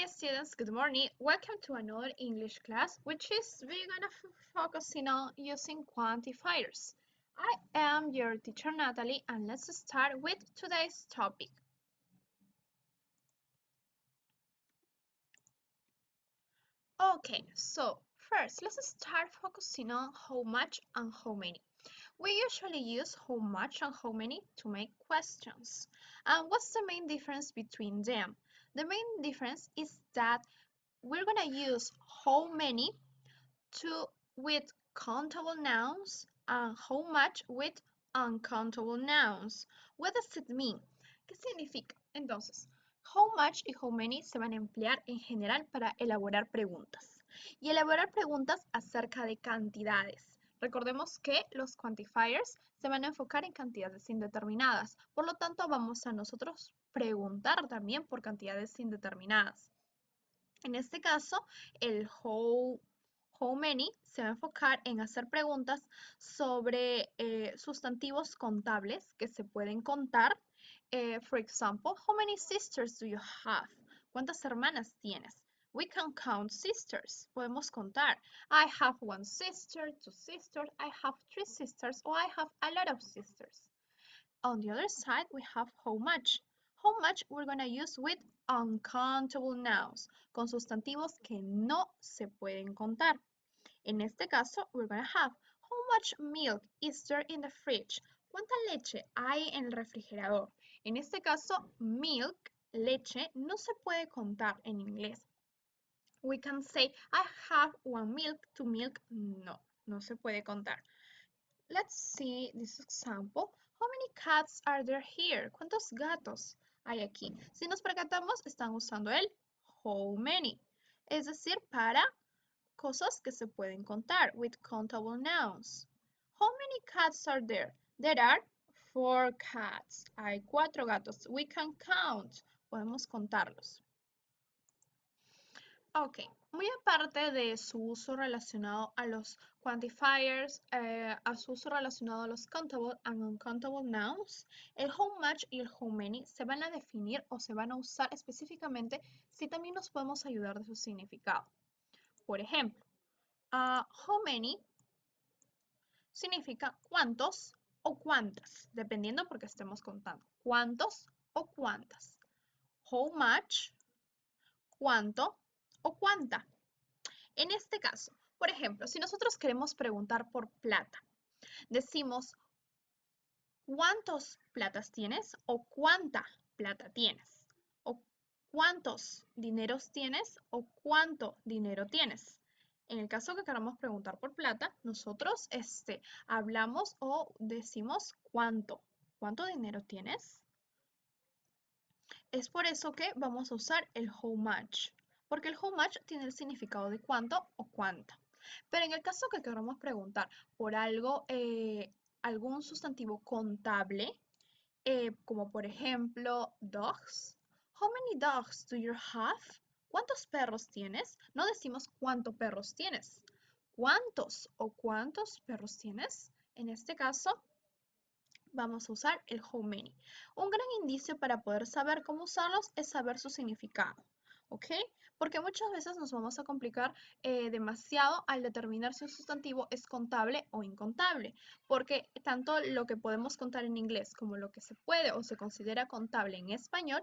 students, good morning. Welcome to another English class, which is we're gonna focusing on using quantifiers. I am your teacher Natalie, and let's start with today's topic. Okay, so first let's start focusing on how much and how many. We usually use how much and how many to make questions. And what's the main difference between them? The main difference is that we're gonna use how many to with countable nouns and how much with uncountable nouns. What does it mean? ¿Qué significa? Entonces, how much y how many se van a emplear en general para elaborar preguntas. Y elaborar preguntas acerca de cantidades. Recordemos que los quantifiers se van a enfocar en cantidades indeterminadas. Por lo tanto, vamos a nosotros preguntar también por cantidades indeterminadas. En este caso, el how many se va a enfocar en hacer preguntas sobre sustantivos contables que se pueden contar. For example, how many sisters do you have? ¿Cuántas hermanas tienes? We can count sisters. Podemos contar. I have one sister, two sisters, I have three sisters, or I have a lot of sisters. On the other side, we have how much. How much we're going to use with uncountable nouns, con sustantivos que no se pueden contar. En este caso, we're going to have how much milk is there in the fridge? ¿Cuánta leche hay en el refrigerador? En este caso, milk, leche, no se puede contar en inglés. We can say, I have one milk, two milk. No, no se puede contar. Let's see this example. How many cats are there here? ¿Cuántos gatos hay aquí? Si nos percatamos, están usando el how many. Es decir, para cosas que se pueden contar, with countable nouns. How many cats are there? There are 4 cats. Hay 4 gatos. We can count. Podemos contarlos. Ok, muy aparte de su uso relacionado a los quantifiers, a su uso relacionado a los countable and uncountable nouns, el how much y el how many se van a definir o se van a usar específicamente si también nos podemos ayudar de su significado. Por ejemplo, how many significa cuántos o cuántas, dependiendo porque estemos contando. ¿Cuántos o cuántas? How much, cuánto o cuánta. En este caso, por ejemplo, si nosotros queremos preguntar por plata, decimos ¿cuántos platas tienes? O ¿cuánta plata tienes? O ¿cuántos dineros tienes? O ¿cuánto dinero tienes? En el caso que queramos preguntar por plata, nosotros hablamos o decimos ¿cuánto? ¿Cuánto dinero tienes? Es por eso que vamos a usar el how much, porque el how much tiene el significado de cuánto o cuánta. Pero en el caso que queramos preguntar por algo, algún sustantivo contable, como por ejemplo dogs. How many dogs do you have? ¿Cuántos perros tienes? No decimos cuántos perros tienes. ¿Cuántos o cuántos perros tienes? En este caso, vamos a usar el how many. Un gran indicio para poder saber cómo usarlos es saber su significado, ¿ok? Porque muchas veces nos vamos a complicar demasiado al determinar si un sustantivo es contable o incontable, porque tanto lo que podemos contar en inglés como lo que se puede o se considera contable en español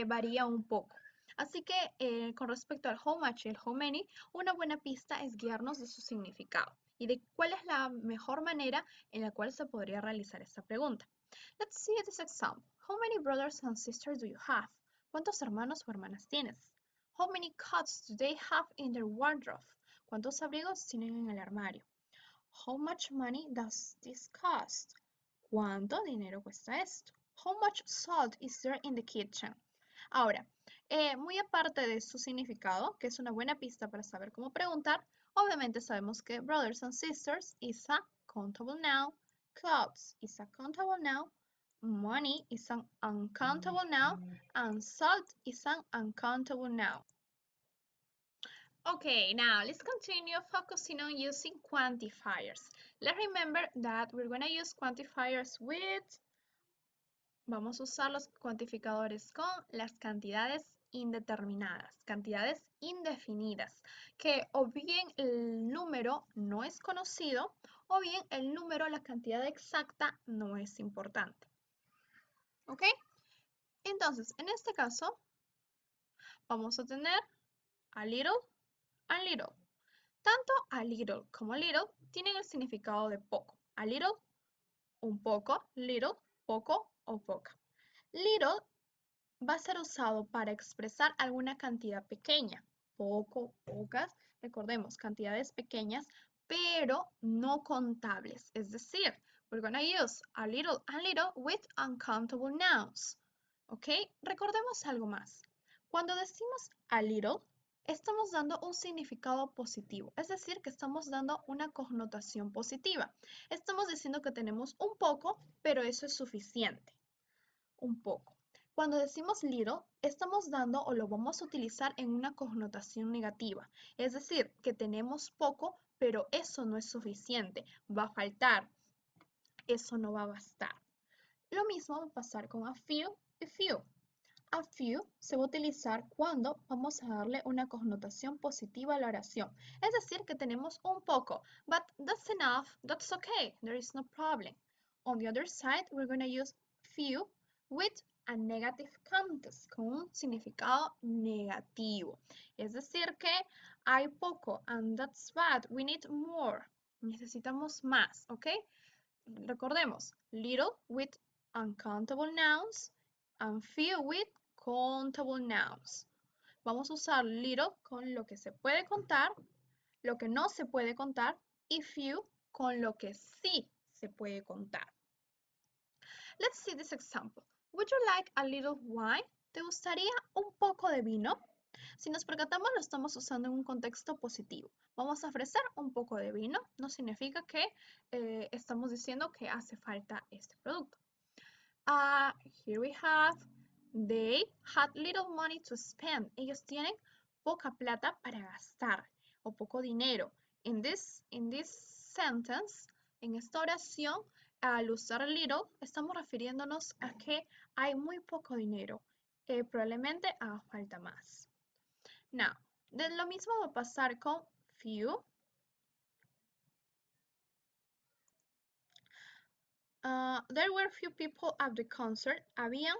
varía un poco. Así que con respecto al how much y el how many, una buena pista es guiarnos de su significado y de cuál es la mejor manera en la cual se podría realizar esta pregunta. Let's see this example. How many brothers and sisters do you have? ¿Cuántos hermanos o hermanas tienes? How many coats do they have in their wardrobe? ¿Cuántos abrigos tienen en el armario? How much money does this cost? ¿Cuánto dinero cuesta esto? How much salt is there in the kitchen? Ahora, muy aparte de su significado, que es una buena pista para saber cómo preguntar, obviamente sabemos que brothers and sisters is a countable noun, clothes is a countable noun, money is an uncountable noun, and salt is an uncountable noun. Okay, now let's continue focusing on using quantifiers. Let's remember that we're going to use quantifiers with. Vamos a usar los cuantificadores con las cantidades indeterminadas, cantidades indefinidas, que o bien el número no es conocido o bien el número, la cantidad exacta, no es importante. ¿Ok? Entonces, en este caso, vamos a tener a little and little. Tanto a little como little tienen el significado de poco. A little, un poco, little, poco o poca. Little va a ser usado para expresar alguna cantidad pequeña, poco, pocas, recordemos, cantidades pequeñas, pero no contables. Es decir, we're going to use a little and little with uncountable nouns. ¿Ok? Recordemos algo más. Cuando decimos a little, estamos dando un significado positivo, es decir, que estamos dando una connotación positiva. Estamos diciendo que tenemos un poco, pero eso es suficiente. Un poco. Cuando decimos little, estamos dando o lo vamos a utilizar en una connotación negativa. Es decir, que tenemos poco, pero eso no es suficiente. Va a faltar. Eso no va a bastar. Lo mismo va a pasar con a few y few. A few se va a utilizar cuando vamos a darle una connotación positiva a la oración. Es decir, que tenemos un poco. But that's enough. That's okay. There is no problem. On the other side, we're going to use few with a negative context, con un significado negativo. Es decir, que hay poco, and that's bad. We need more. Necesitamos más, ¿ok? Recordemos, little with uncountable nouns and few with countable nouns. Vamos a usar little con lo que se puede contar, lo que no se puede contar, y few con lo que sí se puede contar. Let's see this example. Would you like a little wine? ¿Te gustaría un poco de vino? Si nos percatamos, lo estamos usando en un contexto positivo. Vamos a ofrecer un poco de vino, no significa que estamos diciendo que hace falta este producto. Here we have, they had little money to spend. Ellos tienen poca plata para gastar o poco dinero. In this sentence, en esta oración, al usar little, estamos refiriéndonos a que hay muy poco dinero. Probablemente haga falta más. Now, de lo mismo va a pasar con few. There were few people at the concert. Habían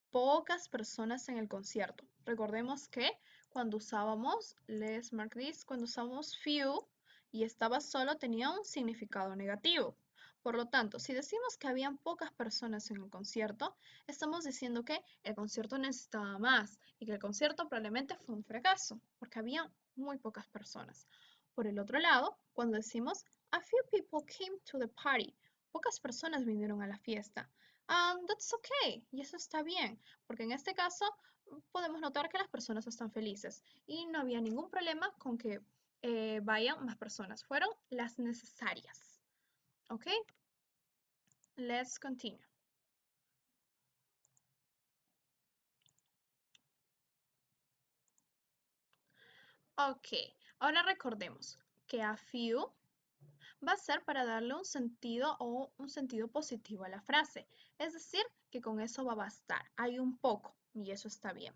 pocas personas en el concierto. Recordemos que cuando usábamos, let's mark this, cuando usábamos few y estaba solo tenía un significado negativo. Por lo tanto, si decimos que habían pocas personas en el concierto, estamos diciendo que el concierto necesitaba más y que el concierto probablemente fue un fracaso, porque había muy pocas personas. Por el otro lado, cuando decimos a few people came to the party, pocas personas vinieron a la fiesta. And that's okay, y eso está bien, porque en este caso podemos notar que las personas están felices y no había ningún problema con que vayan más personas. Fueron las necesarias. ¿Ok? Let's continue. Ok, ahora recordemos que a few va a ser para darle un sentido o un sentido positivo a la frase. Es decir, que con eso va a bastar. Hay un poco y eso está bien.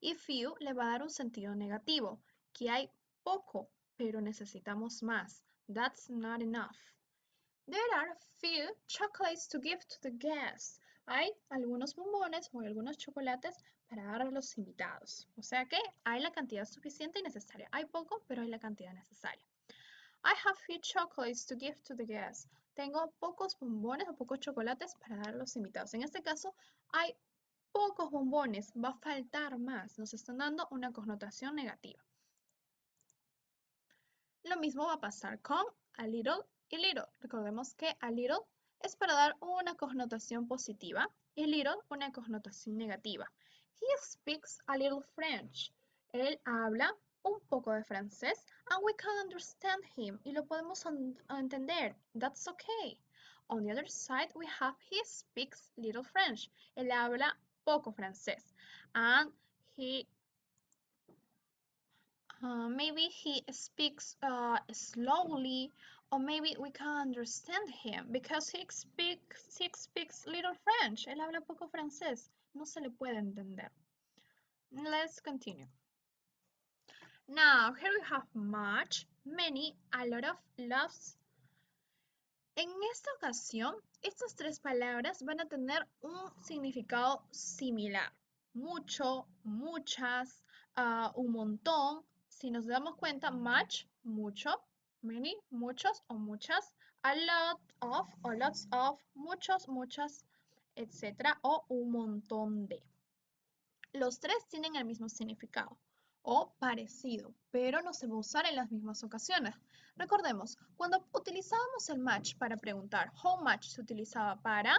Y few le va a dar un sentido negativo, que hay poco, pero necesitamos más. That's not enough. There are few chocolates to give to the guests. Hay algunos bombones o algunos chocolates para dar a los invitados. O sea que hay la cantidad suficiente y necesaria. Hay poco, pero hay la cantidad necesaria. I have few chocolates to give to the guests. Tengo pocos bombones o pocos chocolates para dar a los invitados. En este caso, hay pocos bombones, va a faltar más. Nos están dando una connotación negativa. Lo mismo va a pasar con a little y little. Recordemos que a little es para dar una connotación positiva y little una connotación negativa. He speaks a little French. Él habla un poco de francés and we can understand him y lo podemos entender. That's okay. On the other side, we have he speaks little French. Él habla poco francés and he maybe he speaks slowly, or maybe we can understand him because he speaks little French. Él habla poco francés, no se le puede entender. Let's continue. Now, here we have much, many, a lot of, lots. En esta ocasión, estas tres palabras van a tener un significado similar. Mucho, muchas, un montón. Si nos damos cuenta, much, mucho, many, muchos o muchas, a lot of o lots of, muchos, muchas, etc. o un montón de. Los tres tienen el mismo significado o parecido, pero no se va a usar en las mismas ocasiones. Recordemos, cuando utilizábamos el much para preguntar, how much se utilizaba para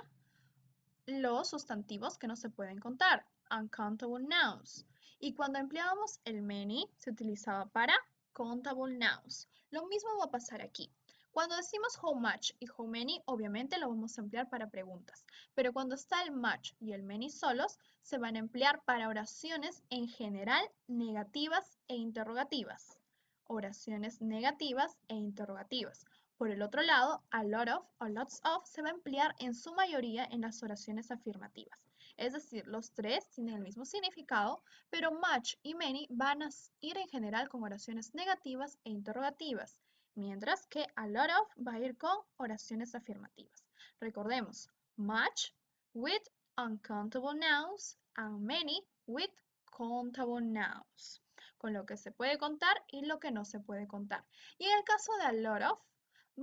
los sustantivos que no se pueden contar, uncountable nouns. Y cuando empleábamos el many, se utilizaba para countable nouns. Lo mismo va a pasar aquí. Cuando decimos how much y how many, obviamente lo vamos a emplear para preguntas. Pero cuando está el much y el many solos, se van a emplear para oraciones en general negativas e interrogativas. Oraciones negativas e interrogativas. Por el otro lado, a lot of o lots of se va a emplear en su mayoría en las oraciones afirmativas. Es decir, los tres tienen el mismo significado, pero much y many van a ir en general con oraciones negativas e interrogativas, mientras que a lot of va a ir con oraciones afirmativas. Recordemos, much with uncountable nouns and many with countable nouns, con lo que se puede contar y lo que no se puede contar. Y en el caso de a lot of,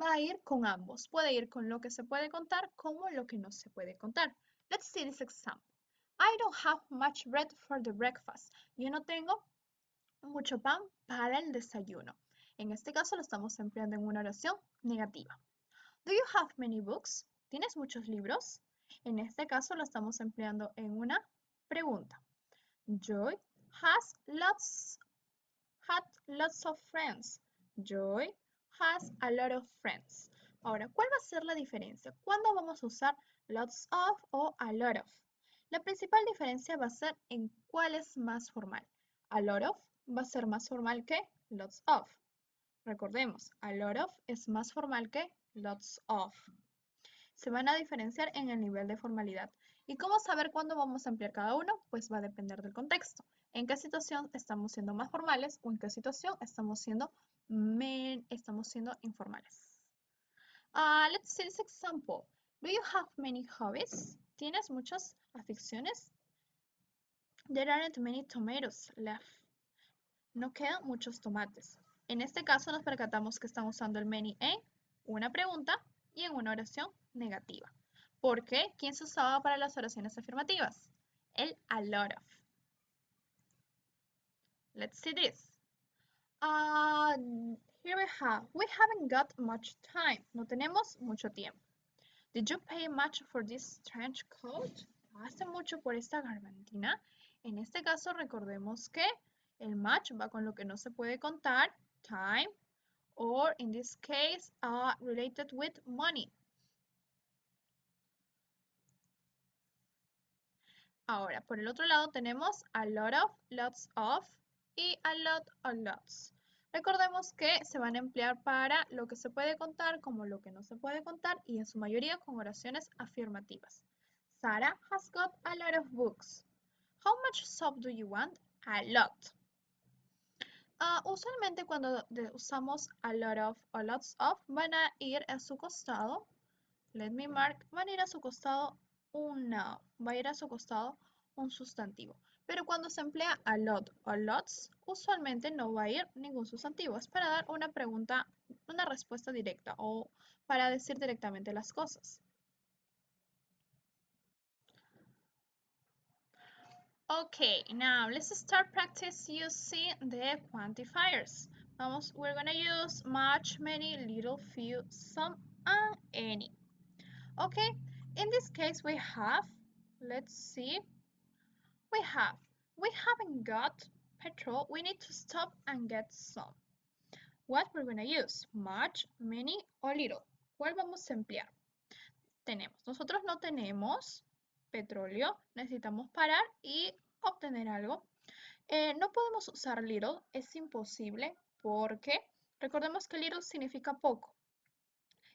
va a ir con ambos. Puede ir con lo que se puede contar como lo que no se puede contar. Let's see this example. I don't have much bread for the breakfast. Yo no tengo mucho pan para el desayuno. En este caso lo estamos empleando en una oración negativa. Do you have many books? ¿Tienes muchos libros? En este caso lo estamos empleando en una pregunta. Joy had lots of friends. Joy has a lot of friends. Ahora, ¿cuál va a ser la diferencia? ¿Cuándo vamos a usar lots of o a lot of? La principal diferencia va a ser en cuál es más formal. A lot of va a ser más formal que lots of. Recordemos, a lot of es más formal que lots of. Se van a diferenciar en el nivel de formalidad. ¿Y cómo saber cuándo vamos a emplear cada uno? Pues va a depender del contexto. ¿En qué situación estamos siendo más formales o en qué situación estamos siendo informales? Let's see this example. Do you have many hobbies? ¿Tienes muchas aficiones? There aren't many tomatoes left. No quedan muchos tomates. En este caso nos percatamos que están usando el many en una pregunta y en una oración negativa. ¿Por qué? ¿Quién se usaba para las oraciones afirmativas? El a lot of. Let's see this. Here we haven't got much time. No tenemos mucho tiempo. Did you pay much for this trench coat? ¿Pagaste mucho por esta gabardina? En este caso recordemos que el much va con lo que no se puede contar, time, or in this case, related with money. Ahora, por el otro lado tenemos a lot of, lots of y a lot or lots. Recordemos que se van a emplear para lo que se puede contar como lo que no se puede contar y en su mayoría con oraciones afirmativas. Sarah has got a lot of books. How much soap do you want? A lot. Usualmente cuando usamos a lot of o lots of van a ir a su costado. Let me mark. Van a ir a su costado un noun. Va a ir a su costado un sustantivo. Pero cuando se emplea a lot o lots, usualmente no va a ir ningún sustantivo. Es para dar una pregunta, una respuesta directa o para decir directamente las cosas. Okay, now let's start practice using the quantifiers. We're gonna use much, many, little, few, some, and any. Okay, in this case we have, let's see, we haven't got petrol, we need to stop and get some. What we're gonna use, much, many, or little. ¿Cuál vamos a emplear? Nosotros no tenemos petróleo, necesitamos parar y obtener algo. No podemos usar little, es imposible porque recordemos que little significa poco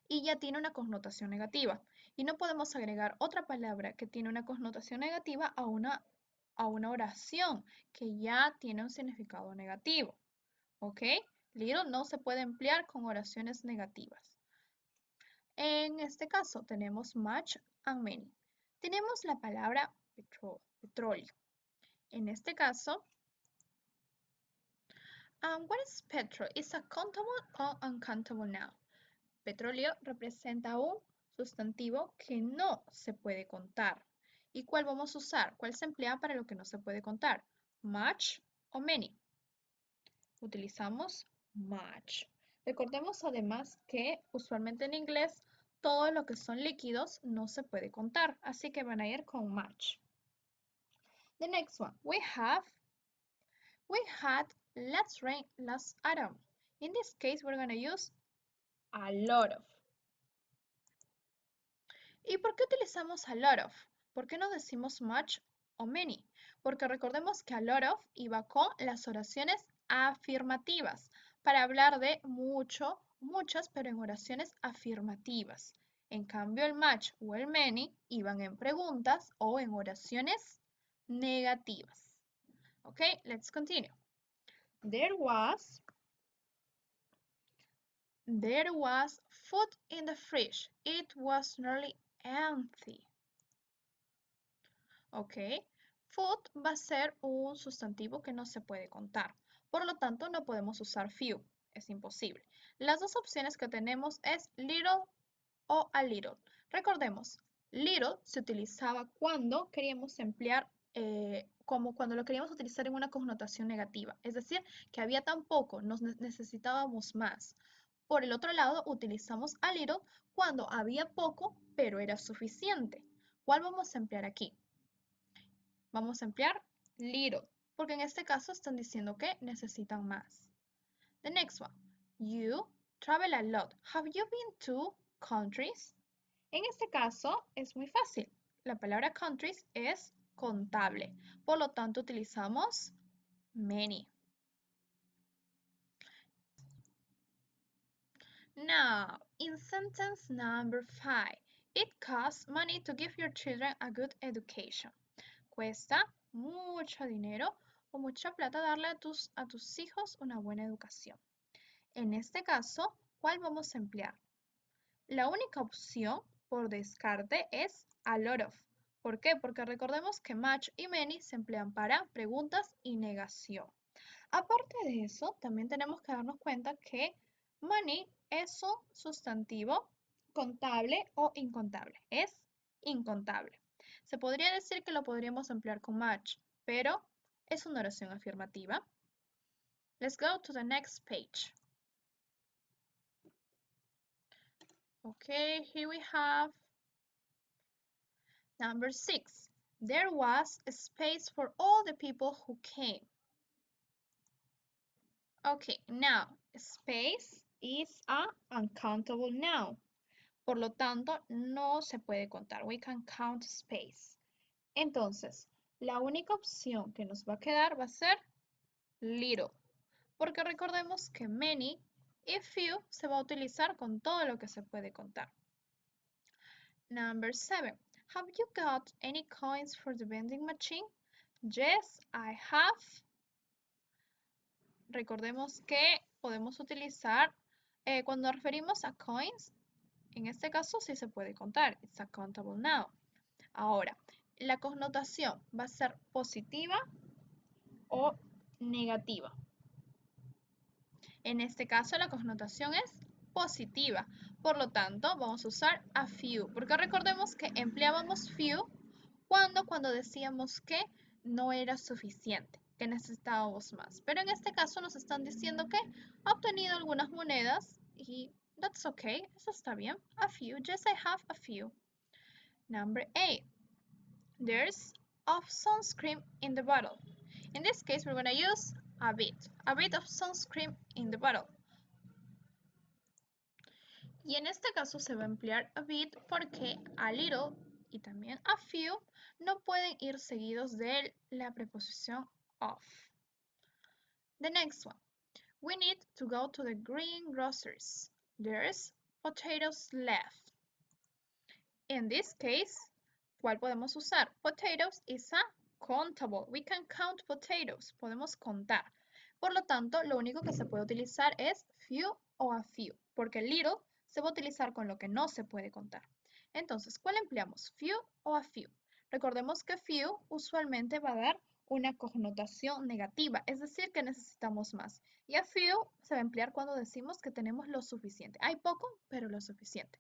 y ya tiene una connotación negativa y no podemos agregar otra palabra que tiene una connotación negativa a una oración que ya tiene un significado negativo. ¿Ok? Little no se puede emplear con oraciones negativas. En este caso tenemos much and many. Tenemos la palabra petróleo. En este caso, what is petrol? Is a countable or uncountable noun? Petróleo representa un sustantivo que no se puede contar. ¿Y cuál vamos a usar? ¿Cuál se emplea para lo que no se puede contar? Much o many. Utilizamos much. Recordemos además que usualmente en inglés todo lo que son líquidos no se puede contar, así que van a ir con much. The next one, we had let's rain last autumn. In this case, we're going to use a lot of. ¿Y por qué utilizamos a lot of? ¿Por qué no decimos much o many? Porque recordemos que a lot of iba con las oraciones afirmativas para hablar de mucho, muchas, pero en oraciones afirmativas. En cambio, el much o el many iban en preguntas o en oraciones negativas. Okay, let's continue. There was food in the fridge. It was nearly empty. ¿Ok? Food va a ser un sustantivo que no se puede contar. Por lo tanto, no podemos usar few. Es imposible. Las dos opciones que tenemos es little o a little. Recordemos, little se utilizaba cuando queríamos emplear, como cuando lo queríamos utilizar en una connotación negativa. Es decir, que había tan poco, nos necesitábamos más. Por el otro lado, utilizamos a little cuando había poco, pero era suficiente. ¿Cuál vamos a emplear aquí? Vamos a emplear little, porque en este caso están diciendo que necesitan más. The next one. You travel a lot. Have you been to countries? En este caso es muy fácil. La palabra countries es contable. Por lo tanto, utilizamos many. Now, in sentence number 5, it costs money to give your children a good education. Cuesta mucho dinero o mucha plata darle a tus hijos una buena educación. En este caso, ¿cuál vamos a emplear? La única opción por descarte es a lot of. ¿Por qué? Porque recordemos que much y many se emplean para preguntas y negación. Aparte de eso, también tenemos que darnos cuenta que money es un sustantivo contable o incontable. Es incontable. Se podría decir que lo podríamos emplear con much, pero es una oración afirmativa. Let's go to the next page. Okay, here we have number 6. There was a space for all the people who came. Okay, now space is a uncountable noun. Por lo tanto, no se puede contar. We can count space. Entonces, la única opción que nos va a quedar va a ser little. Porque recordemos que many y few se va a utilizar con todo lo que se puede contar. Number 7. Have you got any coins for the vending machine? Yes, I have. Recordemos que podemos utilizar, cuando nos referimos a coins, en este caso sí se puede contar. It's a countable noun. Ahora, la connotación va a ser positiva o negativa. En este caso, la connotación es positiva. Por lo tanto, vamos a usar a few, porque recordemos que empleábamos few cuando decíamos que no era suficiente, que necesitábamos más. Pero en este caso nos están diciendo que ha obtenido algunas monedas y that's okay, eso está bien. A few, yes, I have a few. Number 8. There's of sunscreen in the bottle. In this case, we're going to use a bit of sunscreen in the bottle. Y en este caso se va a emplear a bit porque a little y también a few no pueden ir seguidos de la preposición of. The next one. We need to go to the greengrocers. There's potatoes left. In this case, ¿cuál podemos usar? Potatoes is a countable. We can count potatoes. Podemos contar. Por lo tanto, lo único que se puede utilizar es few o a few, porque little se va a utilizar con lo que no se puede contar. Entonces, ¿cuál empleamos? Few o a few. Recordemos que few usualmente va a dar una connotación negativa, es decir, que necesitamos más. Y a few se va a emplear cuando decimos que tenemos lo suficiente. Hay poco, pero lo suficiente.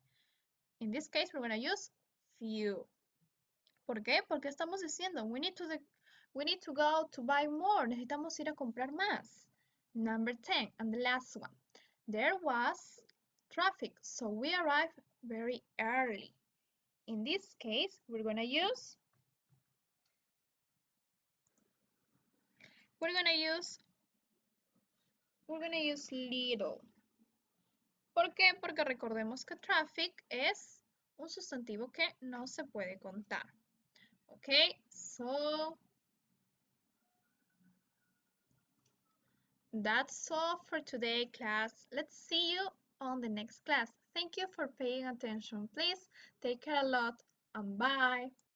In this case, we're going to use few. ¿Por qué? Porque estamos diciendo, we need to go to buy more. Necesitamos ir a comprar más. Number 10, and the last one. There was traffic, so we arrived very early. In this case, we're gonna use little. ¿Por qué? Porque recordemos que traffic es un sustantivo que no se puede contar. Okay, so that's all for today, class. Let's see you on the next class. Thank you for paying attention. Please take care a lot and bye.